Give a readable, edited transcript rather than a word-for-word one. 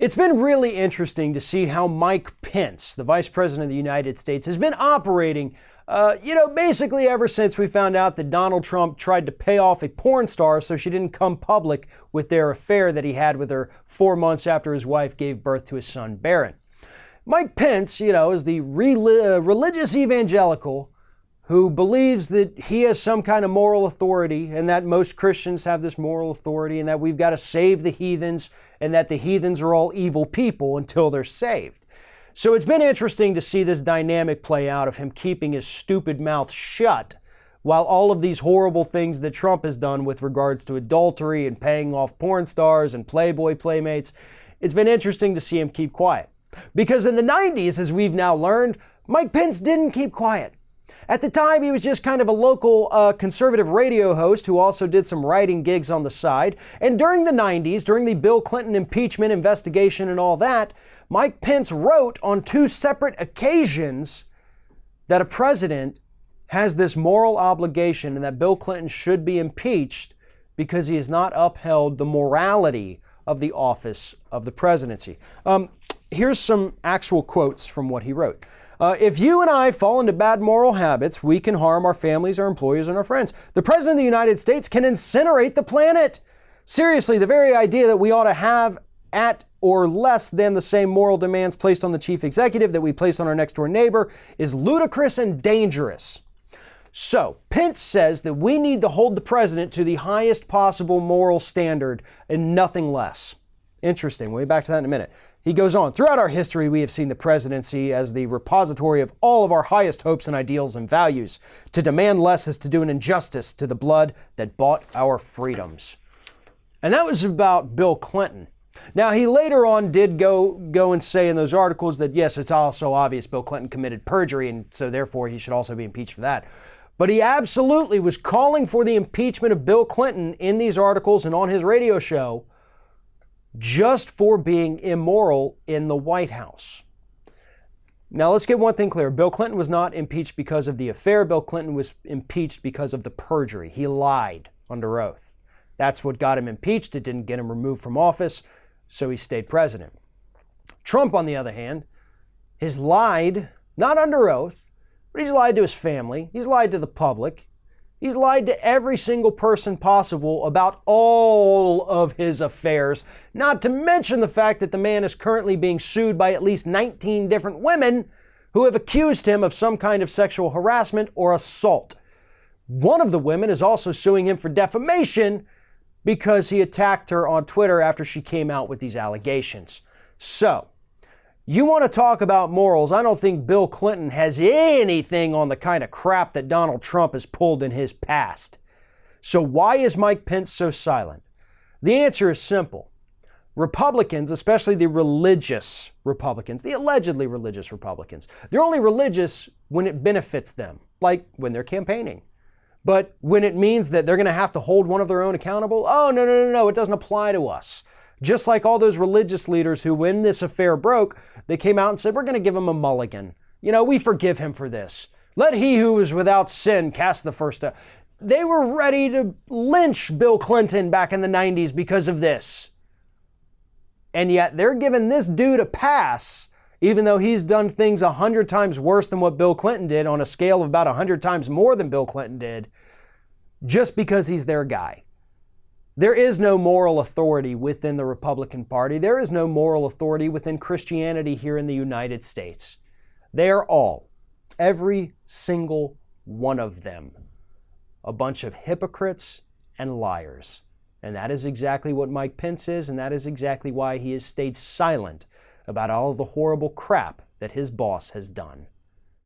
It's been really interesting to see how Mike Pence, the Vice President of the United States, has been operating, basically ever since we found out that Donald Trump tried to pay off a porn star so she didn't come public with their affair that he had with her 4 months after his wife gave birth to his son, Barron. Mike Pence, is the religious evangelical who believes that he has some kind of moral authority and that most Christians have this moral authority and that we've got to save the heathens and that the heathens are all evil people until they're saved. So it's been interesting to see this dynamic play out of him keeping his stupid mouth shut while all of these horrible things that Trump has done with regards to adultery and paying off porn stars and Playboy playmates, it's been interesting to see him keep quiet. Because in the 90s, as we've now learned, Mike Pence didn't keep quiet. At the time, he was just kind of a local conservative radio host who also did some writing gigs on the side. And during the 90s, during the Bill Clinton impeachment investigation and all that, Mike Pence wrote on 2 separate occasions that a president has this moral obligation and that Bill Clinton should be impeached because he has not upheld the morality of the office of the presidency. Here's some actual quotes from what he wrote. If you and I fall into bad moral habits, we can harm our families, our employers, and our friends. The President of the United States can incinerate the planet. Seriously, the very idea that we ought to have at or less than the same moral demands placed on the chief executive that we place on our next door neighbor is ludicrous and dangerous. So, Pence says that we need to hold the president to the highest possible moral standard and nothing less. Interesting. We'll be back to that in a minute. He goes on, throughout our history, we have seen the presidency as the repository of all of our highest hopes and ideals and values. To demand less is to do an injustice to the blood that bought our freedoms. And that was about Bill Clinton. Now, he later on did go and say in those articles that, yes, it's also obvious Bill Clinton committed perjury, and so therefore he should also be impeached for that. But he absolutely was calling for the impeachment of Bill Clinton in these articles and on his radio show just for being immoral in the White House. Now, let's get one thing clear. Bill Clinton was not impeached because of the affair. Bill Clinton was impeached because of the perjury. He lied under oath. That's what got him impeached. It didn't get him removed from office, so he stayed president. Trump, on the other hand, has lied, not under oath, but he's lied to his family. He's lied to the public. He's lied to every single person possible about all of his affairs, not to mention the fact that the man is currently being sued by at least 19 different women who have accused him of some kind of sexual harassment or assault. One of the women is also suing him for defamation because he attacked her on Twitter after she came out with these allegations. So, you want to talk about morals? I don't think Bill Clinton has anything on the kind of crap that Donald Trump has pulled in his past. So why is Mike Pence so silent? The answer is simple. Republicans, especially the religious Republicans, the allegedly religious Republicans, they're only religious when it benefits them, like when they're campaigning. But when it means that they're going to have to hold one of their own accountable, oh, no, it doesn't apply to us. Just like all those religious leaders who, when this affair broke, they came out and said, we're going to give him a mulligan. We forgive him for this. Let he who is without sin cast the first stone. They were ready to lynch Bill Clinton back in the 90s because of this. And yet they're giving this dude a pass, even though he's done things 100 times worse than what Bill Clinton did on a scale of about 100 times more than Bill Clinton did, just because he's their guy. There is no moral authority within the Republican Party. There is no moral authority within Christianity here in the United States. They are all, every single one of them, a bunch of hypocrites and liars. And that is exactly what Mike Pence is, and that is exactly why he has stayed silent about all of the horrible crap that his boss has done.